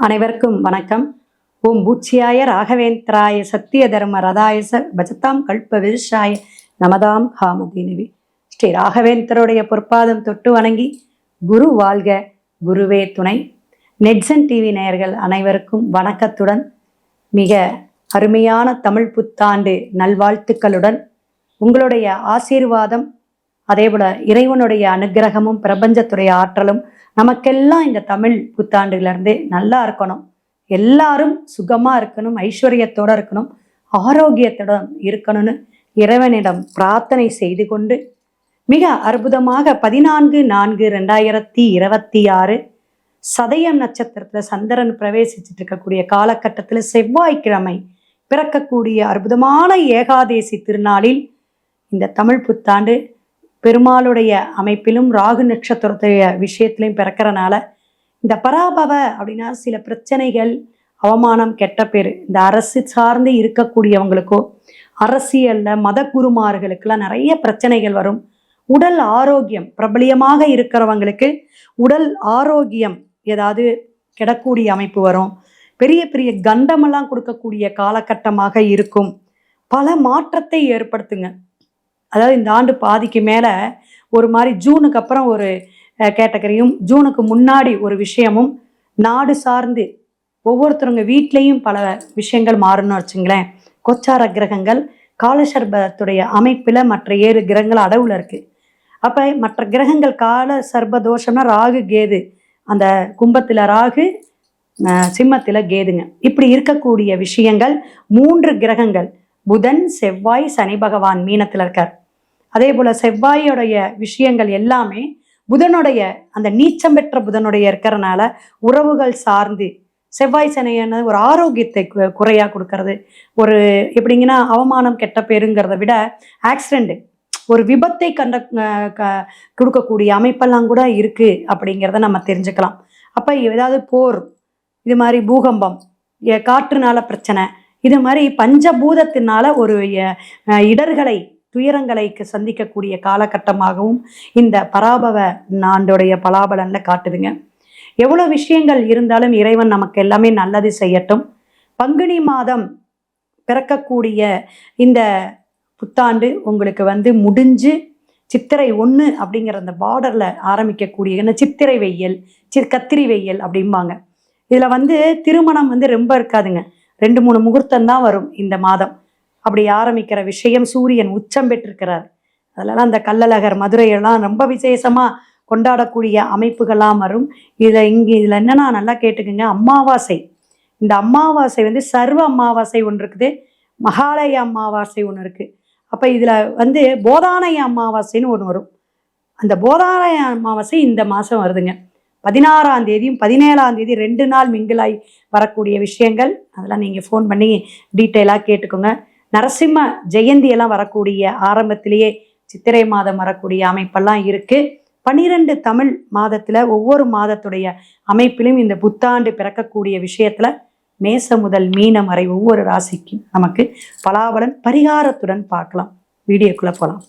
அனைவருக்கும் வணக்கம். ஓம் பூச்சியாய ராகவேந்திராய சத்திய தர்ம ரதாயச பஜதாம் கல்ப விருஷாய நமதாம் காமதேனுவி. ஸ்ரீ ராகவேந்தருடைய பொற்பாதம் தொட்டு வணங்கி குரு வாழ்க, குருவே துணை. நெட்சன் டிவி நேயர்கள் அனைவருக்கும் வணக்கத்துடன் மிக அருமையான தமிழ் புத்தாண்டு நல்வாழ்த்துக்களுடன் உங்களுடைய ஆசீர்வாதம், அதேபோல இறைவனுடைய அனுகிரகமும் பிரபஞ்சத்துடைய ஆற்றலும் நமக்கெல்லாம் இந்த தமிழ் புத்தாண்டுலேருந்து நல்லா இருக்கணும். எல்லாரும் சுகமாக இருக்கணும், ஐஸ்வர்யத்தோடு இருக்கணும், ஆரோக்கியத்துடன் இருக்கணும்னு இறைவனிடம் பிரார்த்தனை செய்து கொண்டு மிக அற்புதமாக 14/4/2026 சதயம் நட்சத்திரத்தில் சந்திரன் பிரவேசிச்சுட்டு இருக்கக்கூடிய காலகட்டத்தில் செவ்வாய்க்கிழமை பிறக்கக்கூடிய அற்புதமான ஏகாதேசி திருநாளில் இந்த தமிழ் புத்தாண்டு பெருமாளுடைய அமைப்பிலும் ராகு நட்சத்திரத்துடைய விஷயத்திலையும் பிறக்கிறனால இந்த பராபவ அப்படின்னா சில பிரச்சனைகள், அவமானம், கெட்ட பேர் இந்த அரசு சார்ந்து இருக்கக்கூடியவங்களுக்கோ அரசியல்ல மத குருமார்களுக்கெல்லாம் நிறைய பிரச்சனைகள் வரும். உடல் ஆரோக்கியம் பிரபலியமாக இருக்கிறவங்களுக்கு உடல் ஆரோக்கியம் ஏதாவது கெடக்கூடிய அமைப்பு வரும். பெரிய பெரிய கண்டமெல்லாம் கொடுக்கக்கூடிய காலகட்டமாக இருக்கும். பல மாற்றத்தை ஏற்படுத்துங்க. அதாவது இந்த ஆண்டு பாதிக்கு மேலே ஒரு மாதிரி ஜூனுக்கு அப்புறம் ஒரு கேட்டகரியும் ஜூனுக்கு முன்னாடி ஒரு விஷயமும் நாடு சார்ந்து ஒவ்வொருத்தருங்க வீட்லேயும் பல விஷயங்கள் மாறணும்னு வச்சுங்களேன். கோச்சார கிரகங்கள் காலசர்பத்துடைய அமைப்பில் மற்ற 7 கிரகங்கள் அடவுல இருக்குது. அப்போ மற்ற கிரகங்கள் கால சர்ப தோஷம்னா ராகு கேது, அந்த கும்பத்தில் ராகு சிம்மத்தில் கேதுங்க. இப்படி இருக்கக்கூடிய விஷயங்கள் 3 கிரகங்கள் புதன், செவ்வாய், சனி பகவான் மீனத்தில் இருக்கார். அதே போல் செவ்வாயோடைய விஷயங்கள் எல்லாமே புதனுடைய அந்த நீச்சம் பெற்ற புதனுடைய இருக்கிறனால உறவுகள் சார்ந்து செவ்வாய் சனியான ஒரு ஆரோக்கியத்தை குறையாக கொடுக்கறது. ஒரு எப்படிங்கன்னா அவமானம், கெட்ட பேருங்கிறத விட ஆக்சிடென்ட், ஒரு விபத்தை கொடுக்கக்கூடிய அமைப்பெல்லாம் கூட இருக்குது அப்படிங்கிறத நம்ம தெரிஞ்சுக்கலாம். அப்போ ஏதாவது போர், இது மாதிரி பூகம்பம், காற்றுனால பிரச்சனை, இது மாதிரி பஞ்சபூதத்தினால ஒரு இடர்களை, துயரங்களை சந்திக்கக்கூடிய காலகட்டமாகவும் இந்த பராபவ ஆண்டுடைய பலாபலன்ல காட்டுதுங்க. எவ்வளோ விஷயங்கள் இருந்தாலும் இறைவன் நமக்கு எல்லாமே நல்லது செய்யட்டும். பங்குனி பிறக்கக்கூடிய இந்த புத்தாண்டு உங்களுக்கு முடிஞ்சு சித்திரை 1 அப்படிங்கிற அந்த பார்டரில் ஆரம்பிக்கக்கூடிய சித்திரை வெயில், கத்திரி வெயில் அப்படிம்பாங்க. இதில் திருமணம் ரொம்ப இருக்காதுங்க. 2-3 முகூர்த்தம் தான் வரும் இந்த மாதம். அப்படி ஆரம்பிக்கிற விஷயம், சூரியன் உச்சம் பெற்றிருக்கிறார். அதெல்லாம் அந்த கள்ளழகர் மதுரையெல்லாம் ரொம்ப விசேஷமாக கொண்டாடக்கூடிய அமைப்புகள்லாம் வரும். இதில் என்னன்னா நல்லா கேட்டுக்குங்க, அமாவாசை. இந்த அமாவாசை சர்வ அமாவாசை ஒன்று இருக்குது, மகாலய அமாவாசை ஒன்று இருக்குது. அப்போ இதில் போதானய அமாவாசைன்னு ஒன்று வரும். அந்த போதானய அமாவாசை இந்த மாதம் வருதுங்க. 16ஆம் தேதியும் 17ஆம் தேதி 2 நாள் மிங்கிலாய் வரக்கூடிய விஷயங்கள். அதெல்லாம் நீங்கள் ஃபோன் பண்ணி டீட்டெயிலாக கேட்டுக்கோங்க. நரசிம்ம ஜெயந்தியெல்லாம் வரக்கூடிய ஆரம்பத்திலேயே சித்திரை மாதம் வரக்கூடிய அமைப்பெல்லாம் இருக்குது. 12 தமிழ் மாதத்தில் ஒவ்வொரு மாதத்துடைய அமைப்பிலும் இந்த புத்தாண்டு பிறக்கக்கூடிய விஷயத்தில் மேசம் முதல் மீனம் வரை ஒவ்வொரு ராசிக்கும் நமக்கு பலாபலன் பரிகாரத்துடன் பார்க்கலாம். வீடியோக்குள்ளே போகலாம்.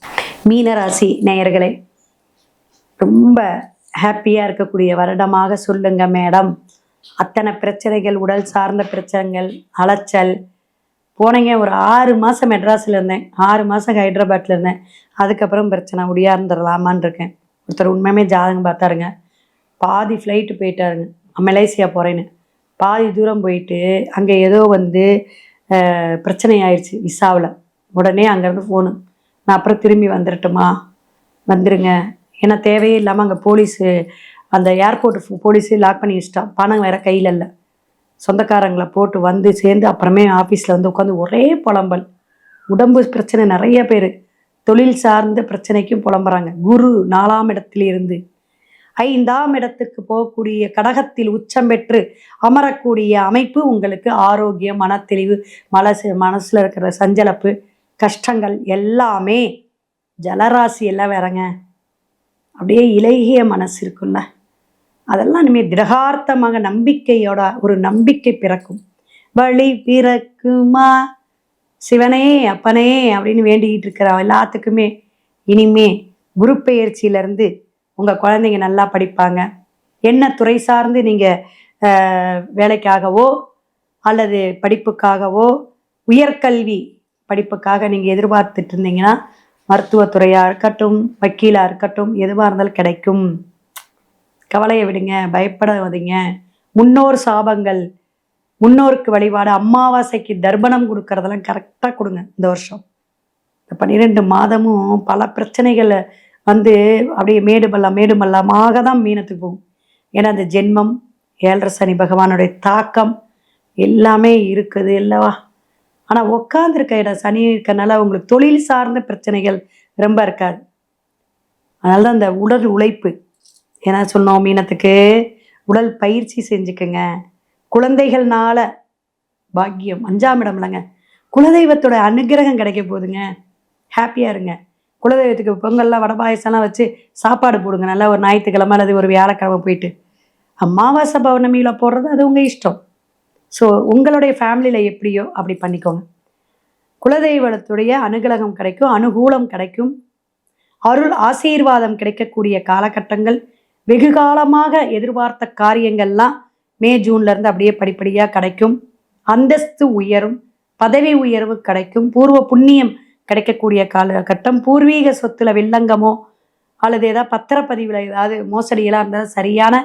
மீன ராசி நேயர்களே, ரொம்ப ஹாப்பியாக இருக்கக்கூடிய வருடமாக சொல்லுங்க மேடம். அத்தனை பிரச்சனைகள், உடல் சார்ந்த பிரச்சனைகள், அலைச்சல். போனீங்க ஒரு 6 மாதம் மெட்ராஸில் இருந்தேன், 6 மாதம் ஹைதராபாத்தில் இருந்தேன். அதுக்கப்புறம் பிரச்சனை உடையார்ந்துடலாமான்னு இருக்கேன். ஒருத்தர் உண்மையுமே ஜாதகம் பார்த்தாருங்க. பாதி ஃப்ளைட்டு போயிட்டாருங்க, மலேசியா போகிறேன்னு. பாதி தூரம் போயிட்டு அங்கே ஏதோ பிரச்சனை ஆயிடுச்சு விசாவில். உடனே அங்கேருந்து ஃபோனு, நான் அப்புறம் திரும்பி வந்துடட்டுமா? வந்துடுங்க, ஏன்னா தேவையே இல்லாமல் அங்கே போலீஸு, அந்த ஏர்போர்ட்டு போலீஸு லாக் பண்ணி வச்சிட்டான். பணம் வேறு கையில் இல்லை. சொந்தக்காரங்களை போட்டு சேர்ந்து அப்புறமே ஆஃபீஸில் உட்காந்து ஒரே புலம்பல். உடம்பு பிரச்சனை, நிறைய பேர் தொழில் சார்ந்த பிரச்சனைக்கும் புலம்புறாங்க. குரு 4ஆம் இடத்திலிருந்து 5ஆம் இடத்துக்கு போகக்கூடிய கடகத்தில் உச்சம் பெற்று அமரக்கூடிய அமைப்பு உங்களுக்கு ஆரோக்கியம், மனத்தெளிவு, மனசில் இருக்கிற சஞ்சலப்பு, கஷ்டங்கள் எல்லாமே ஜலராசி எல்லாம் வேறங்க. அப்படியே இலகிய மனசு இருக்குல்ல, அதெல்லாம் இனிமேல் திடகார்த்தமாக நம்பிக்கையோட ஒரு நம்பிக்கை பிறக்கும். வழி பிறக்குமா சிவனே அப்பனே அப்படின்னு வேண்டிக்கிட்டு இருக்கிற எல்லாத்துக்குமே இனிமே குரு பெயர்ச்சியிலேருந்து உங்கள் குழந்தைங்க நல்லா படிப்பாங்க. என்ன துறை சார்ந்து நீங்கள் வேலைக்காகவோ அல்லது படிப்புக்காகவோ உயர்கல்வி படிப்புக்காக நீங்கள் எதிர்பார்த்துட்டு இருந்தீங்கன்னா மருத்துவத்துறையாக இருக்கட்டும், வக்கீலாக இருக்கட்டும், எதுவாக இருந்தாலும் கிடைக்கும். கவலையை விடுங்க, பயப்படாதீங்க. முன்னோர் சாபங்கள், முன்னோருக்கு வழிபாடு, அமாவாசைக்கு தர்ப்பணம் கொடுக்கறதெல்லாம் கரெக்டாக கொடுங்க. இந்த வருஷம் இந்த 12 மாதமும் பல பிரச்சனைகளை அப்படியே மேடு மல்லமாக தான் மீனத்துக்கு போகும். ஏன்னா அந்த ஜென்மம், 7.5 சனி பகவானுடைய தாக்கம் எல்லாமே இருக்குது இல்லவா. ஆனால் உட்காந்துருக்க இடம் சனி இருக்கனால உங்களுக்கு தொழில் சார்ந்த பிரச்சனைகள் ரொம்ப இருக்காது. அதனால தான் அந்த உடல் உழைப்பு, ஏன்னா சொன்னோம் மீனத்துக்கு உடல் பயிற்சி செஞ்சுக்கங்க. குழந்தைகள்னால பாக்கியம், 5ஆம் இடம்லங்க, குலதெய்வத்தோட அனுகிரகம் கிடைக்க போகுதுங்க. ஹாப்பியாக இருங்க. குலதெய்வத்துக்கு பொங்கல்லாம் வடை பாயசம்லாம் வச்சு சாப்பாடு போடுங்க. நல்லா ஒரு ஞாயிற்றுக்கிழமை அல்லது ஒரு வியாழக்கிழமை போயிட்டு. அமாவாசை பௌர்ணமியில் போடுறது அது உங்கள் இஷ்டம். ஸோ உங்களுடைய ஃபேமிலியில் எப்படியோ அப்படி பண்ணிக்கோங்க. குலதெய்வத்துடைய அனுகிரகம் கிடைக்கும், அனுகூலம் கிடைக்கும், அருள் ஆசீர்வாதம் கிடைக்கக்கூடிய காலகட்டங்கள். வெகு காலமாக எதிர்பார்த்த காரியங்கள்லாம் மே ஜூன்லேருந்து அப்படியே படிப்படியாக கிடைக்கும். அந்தஸ்து உயரும், பதவி உயர்வு கிடைக்கும், பூர்வ புண்ணியம் கிடைக்கக்கூடிய காலகட்டம். பூர்வீக சொத்துல வில்லங்கமோ அல்லது ஏதாவது பத்திரப்பதிவில் ஏதாவது மோசடியெல்லாம் இருந்தால் சரியான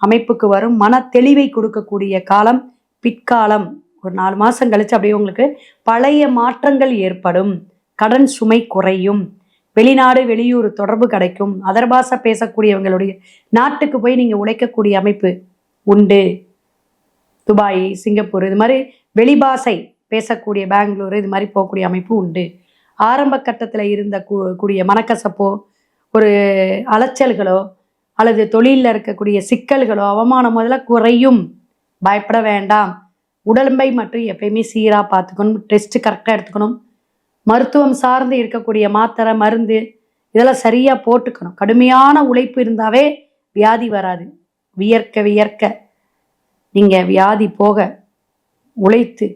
அமைப்புக்கு வரும். மன தெளிவை கொடுக்கக்கூடிய காலம் பிற்காலம். ஒரு 4 மாதம் கழிச்சு அப்படியே உங்களுக்கு பழைய மாற்றங்கள் ஏற்படும். கடன் சுமை குறையும். வெளிநாடு வெளியூர் தொடர்பு கிடைக்கும். அதர் பாஷை பேசக்கூடியவங்களுடைய நாட்டுக்கு போய் நீங்கள் உழைக்கக்கூடிய அமைப்பு உண்டு. துபாய், சிங்கப்பூர், இது மாதிரி வெளிபாஷை பேசக்கூடிய பெங்களூர், இது மாதிரி போகக்கூடிய அமைப்பு உண்டு. ஆரம்ப கட்டத்தில் இருந்த கூடிய மனக்கசப்போ, ஒரு அலைச்சல்களோ அல்லது தொழிலில் இருக்கக்கூடிய சிக்கல்களோ, அவமானம் முதல்ல குறையும். பயப்பட வேண்டாம். உடம்பை மட்டும் எப்பயுமே சீராக பார்த்துக்கணும். டெஸ்ட்டு கரெக்டாக எடுத்துக்கணும். மருத்துவம் சார்ந்து இருக்கக்கூடிய மாத்திரை மருந்து இதெல்லாம் சரியாக போட்டுக்கணும். கடுமையான உழைப்பு இருந்தாவே வியாதி வராது. வியர்க்க வியர்க்க நீங்கள் வியாதி போக உழைத்து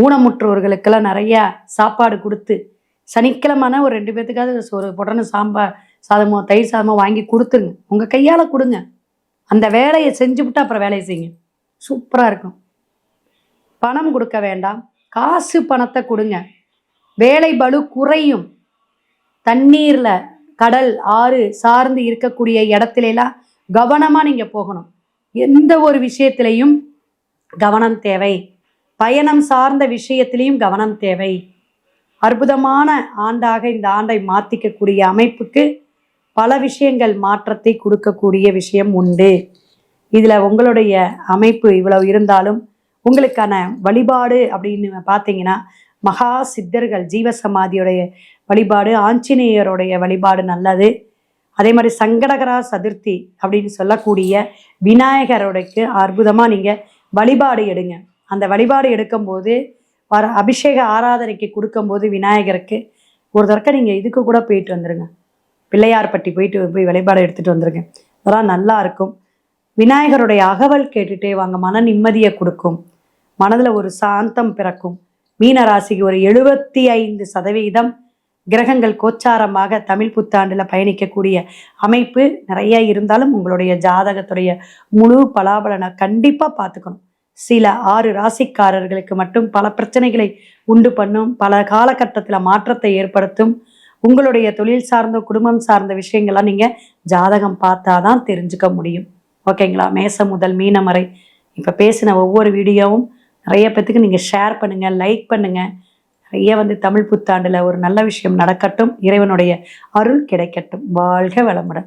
ஊனமுற்றோர்களுக்கெல்லாம் நிறையா சாப்பாடு கொடுத்து சனிக்கிழமைனா ஒரு 2 பேர்த்துக்காவது ஒரு புடனு சாம்பார் சாதமோ தயிர் சாதமோ வாங்கி கொடுத்துருங்க. உங்கள் கையால் கொடுங்க. அந்த வேலையை செஞ்சு விட்டு அப்புறம் வேலையை செய்யுங்க. சூப்பராக இருக்கும். பணம் கொடுக்க வேண்டாம், காசு பணத்தை கொடுங்க. வேலை பளு குறையும். தண்ணீரில், கடல், ஆறு சார்ந்து இருக்கக்கூடிய இடத்துலலாம் கவனமாக நீங்கள் போகணும். எந்த ஒரு விஷயத்திலையும் கவனம் தேவை. பயணம் சார்ந்த விஷயத்திலையும் கவனம் தேவை. அற்புதமான ஆண்டாக இந்த ஆண்டை மாற்றிக்கக்கூடிய அமைப்புக்கு பல விஷயங்கள் மாற்றத்தை கொடுக்கக்கூடிய விஷயம் உண்டு. இதில் உங்களுடைய அமைப்பு இவ்வளவு இருந்தாலும் உங்களுக்கான வழிபாடு அப்படின்னு பார்த்தீங்கன்னா மகா சித்தர்கள் ஜீவசமாதியுடைய வழிபாடு, ஆஞ்சநேயருடைய வழிபாடு நல்லது. அதே மாதிரி சங்கடகரா சதுர்த்தி அப்படின்னு சொல்லக்கூடிய விநாயகருடைக்கு அற்புதமாக நீங்கள் வழிபாடு எடுங்க. அந்த வழிபாடு எடுக்கும்போது வர அபிஷேக ஆராதனைக்கு கொடுக்கும்போது விநாயகருக்கு ஒரு தடவை நீங்கள் இதுக்கு கூட போயிட்டு வந்துடுங்க. பிள்ளையார்பட்டி போய் வழிபாடு எடுத்துகிட்டு வந்துருங்க. அதெல்லாம் நல்லா இருக்கும். விநாயகருடைய அகவல் கேட்டுட்டே வாங்க. மன நிம்மதியை கொடுக்கும். மனதில் ஒரு சாந்தம் பிறக்கும். மீன ராசிக்கு ஒரு 75% கிரகங்கள் கோச்சாரமாக தமிழ் புத்தாண்டில் பயணிக்கக்கூடிய அமைப்பு நிறைய இருந்தாலும் உங்களுடைய ஜாதகத்துடைய முழு பலாபலனை கண்டிப்பாக பார்த்துக்கணும். சில 6 ராசிக்காரர்களுக்கு மட்டும் பல பிரச்சனைகளை உண்டு பண்ணும். பல காலகட்டத்தில் மாற்றத்தை ஏற்படுத்தும். உங்களுடைய தொழில் சார்ந்த குடும்பம் சார்ந்த விஷயங்கள்லாம் நீங்கள் ஜாதகம் பார்த்தா தான் தெரிஞ்சுக்க முடியும். ஓகேங்களா? மேசம் முதல் மீனம் வரை இப்போ பேசின ஒவ்வொரு வீடியோவும் நிறைய பேத்துக்கு நீங்கள் ஷேர் பண்ணுங்கள், லைக் பண்ணுங்கள். நிறைய தமிழ் புத்தாண்டில் ஒரு நல்ல விஷயம் நடக்கட்டும். இறைவனுடைய அருள் கிடைக்கட்டும். வாழ்க வளமுடன்.